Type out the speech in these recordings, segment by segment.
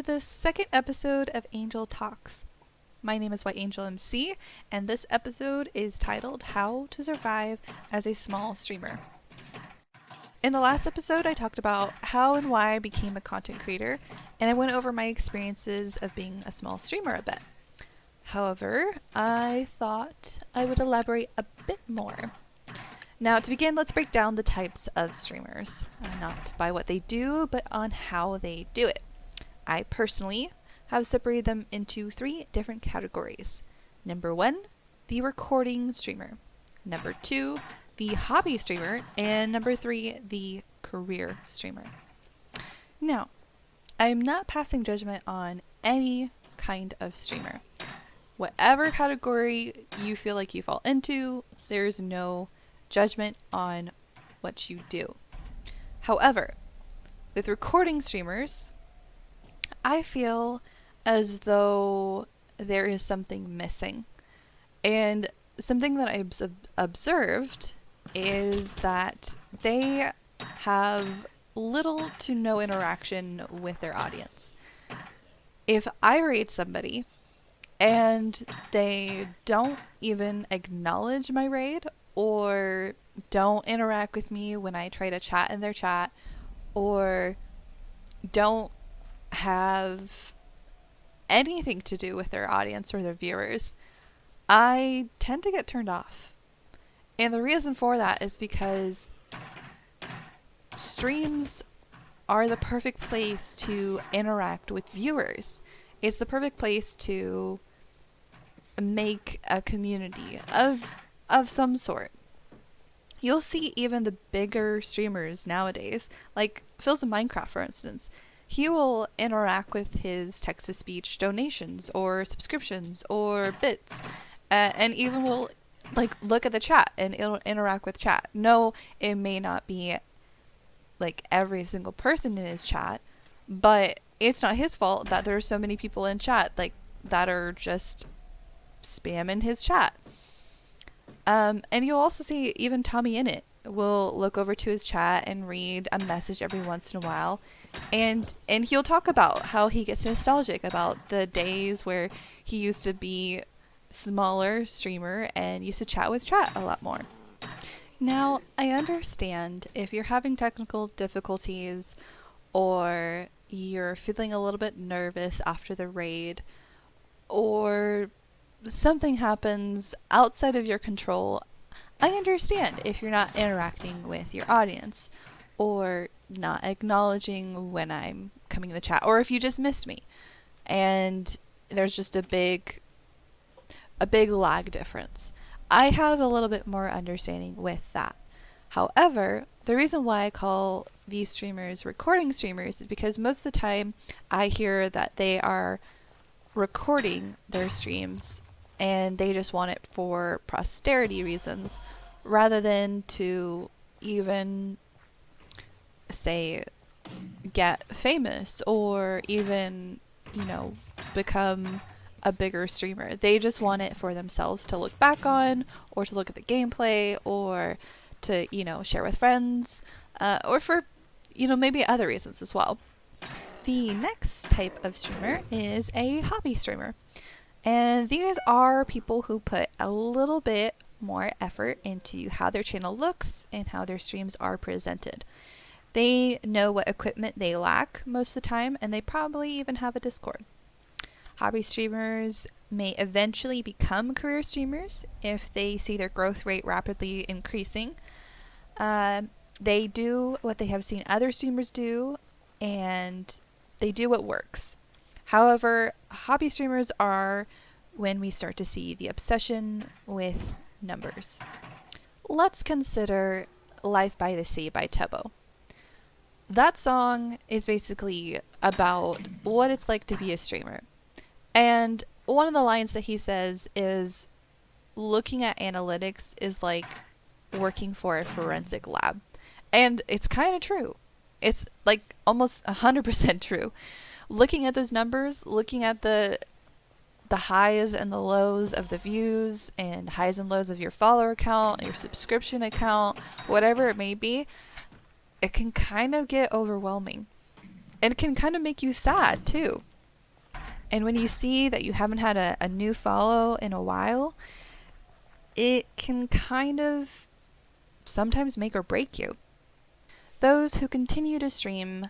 to the second episode of Angel Talks. My name is White Angel MC, and this episode is titled How to Survive as a Small Streamer. In the last episode, I talked about how and why I became a content creator, and I went over my experiences of being a small streamer a bit. However, I thought I would elaborate a bit more. Now, to begin, let's break down the types of streamers, not by what they do, but on how they do it. I personally have separated them into three different categories. Number one, the recording streamer. Number two, the hobby streamer. And number three, the career streamer. Now, I'm not passing judgment on any kind of streamer. Whatever category you feel like you fall into, there's no judgment on what you do. However, with recording streamers, I feel as though there is something missing. And something that I've observed is that they have little to no interaction with their audience. If I raid somebody and they don't even acknowledge my raid or don't interact with me when I try to chat in their chat or don't have anything to do with their audience or their viewers, I tend to get turned off. And the reason for that is because streams are the perfect place to interact with viewers. It's the perfect place to make a community of some sort. You'll see even the bigger streamers nowadays, like Phil's in Minecraft, for instance. He will interact with his text-to-speech donations or subscriptions or bits, and even will look at the chat and it'll interact with chat. No, it may not be like every single person in his chat, but it's not his fault that there are so many people in chat that are just spamming his chat. And you'll also see even Tommy Innit will look over to his chat and read a message every once in a while, and he'll talk about how he gets nostalgic about the days where he used to be smaller streamer and used to chat with chat a lot more. Now, I understand if you're having technical difficulties or you're feeling a little bit nervous after the raid or something happens outside of your control. I understand if you're not interacting with your audience or not acknowledging when I'm coming in the chat, or if you just missed me and there's just a big lag difference. I have a little bit more understanding with that. However, the reason why I call these streamers recording streamers is because most of the time I hear that they are recording their streams and they just want it for posterity reasons rather than to even say get famous or even, become a bigger streamer. They just want it for themselves to look back on or to look at the gameplay or to, share with friends or for, maybe other reasons as well. The next type of streamer is a hobby streamer. And these are people who put a little bit more effort into how their channel looks and how their streams are presented. They know what equipment they lack most of the time, and they probably even have a Discord. Hobby streamers may eventually become career streamers if they see their growth rate rapidly increasing. They do what they have seen other streamers do, and they do what works. However, hobby streamers are when we start to see the obsession with numbers. Let's consider Life by the Sea by Tubbo. That song is basically about what it's like to be a streamer. And one of the lines that he says is, looking at analytics is like working for a forensic lab. And it's kind of true. It's like almost 100% true. Looking at those numbers, looking at the highs and the lows of the views and highs and lows of your follower count, your subscription account, whatever it may be, it can kind of get overwhelming. And it can kind of make you sad too. And when you see that you haven't had a new follow in a while, it can kind of sometimes make or break you. Those who continue to stream,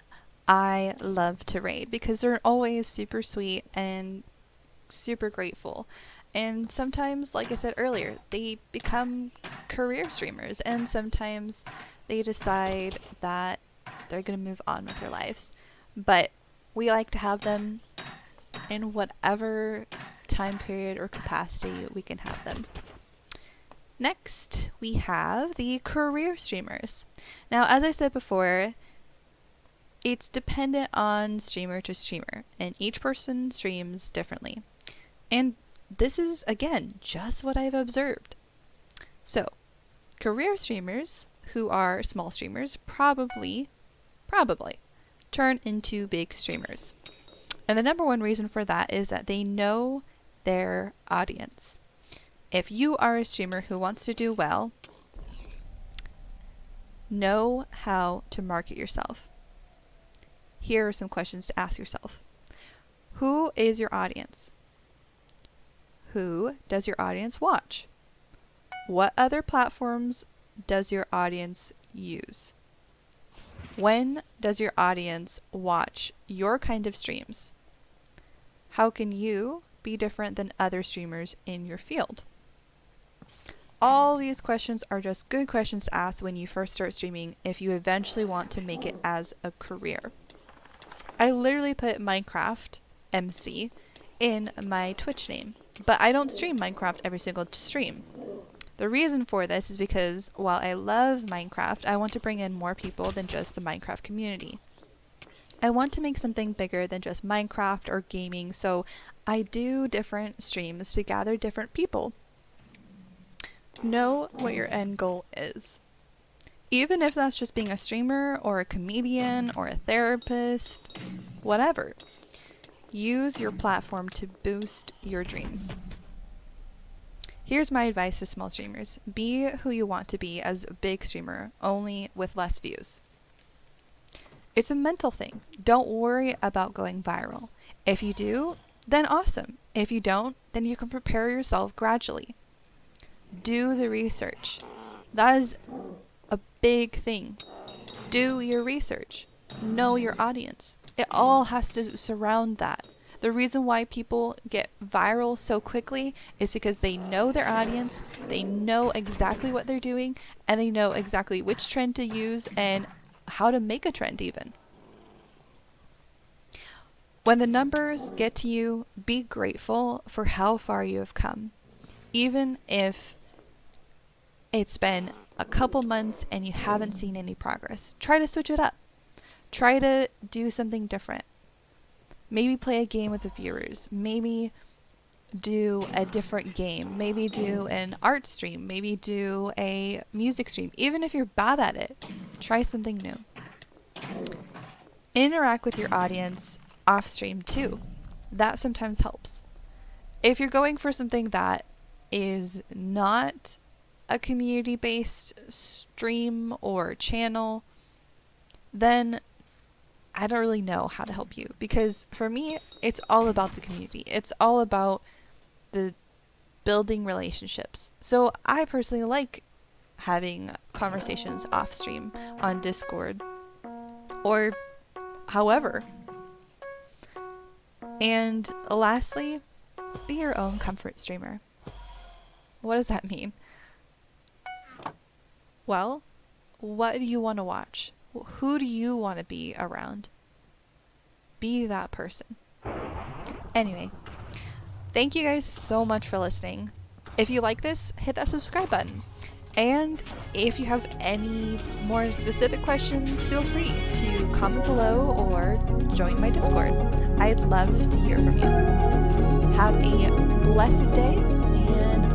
I love to raid because they're always super sweet and super grateful. And sometimes, like I said earlier, they become career streamers, and sometimes they decide that they're going to move on with their lives. But we like to have them in whatever time period or capacity we can have them. Next, we have the career streamers. Now, as I said before, it's dependent on streamer to streamer, and each person streams differently. And this is, again, just what I've observed. So, career streamers who are small streamers probably turn into big streamers. And the number one reason for that is that they know their audience. If you are a streamer who wants to do well, know how to market yourself. Here are some questions to ask yourself. Who is your audience? Who does your audience watch? What other platforms does your audience use? When does your audience watch your kind of streams? How can you be different than other streamers in your field? All these questions are just good questions to ask when you first start streaming if you eventually want to make it as a career. I literally put Minecraft MC in my Twitch name, but I don't stream Minecraft every single stream. The reason for this is because while I love Minecraft, I want to bring in more people than just the Minecraft community. I want to make something bigger than just Minecraft or gaming, so I do different streams to gather different people. Know what your end goal is. Even if that's just being a streamer or a comedian or a therapist, whatever. Use your platform to boost your dreams. Here's my advice to small streamers. Be who you want to be as a big streamer, only with less views. It's a mental thing. Don't worry about going viral. If you do, then awesome. If you don't, then you can prepare yourself gradually. Do the research. That is a big thing. Do your research. Know your audience. It all has to surround that. The reason why people get viral so quickly is because they know their audience, they know exactly what they're doing, and they know exactly which trend to use and how to make a trend even. When the numbers get to you, be grateful for how far you have come. Even if it's been a couple months and you haven't seen any progress, try to switch it up. Try to do something different. Maybe play a game with the viewers. Maybe do a different game. Maybe do an art stream. Maybe do a music stream. Even if you're bad at it, try something new. Interact with your audience off stream too. That sometimes helps. If you're going for something that is not a community-based stream or channel, then I don't really know how to help you, because for me, it's all about the community. It's all about the building relationships. So I personally like having conversations off stream on Discord or however. And lastly, be your own comfort streamer. What does that mean? Well, what do you want to watch? Who do you want to be around? Be that person. Anyway, thank you guys so much for listening. If you like this, hit that subscribe button. And if you have any more specific questions, feel free to comment below or join my Discord. I'd love to hear from you. Have a blessed day, and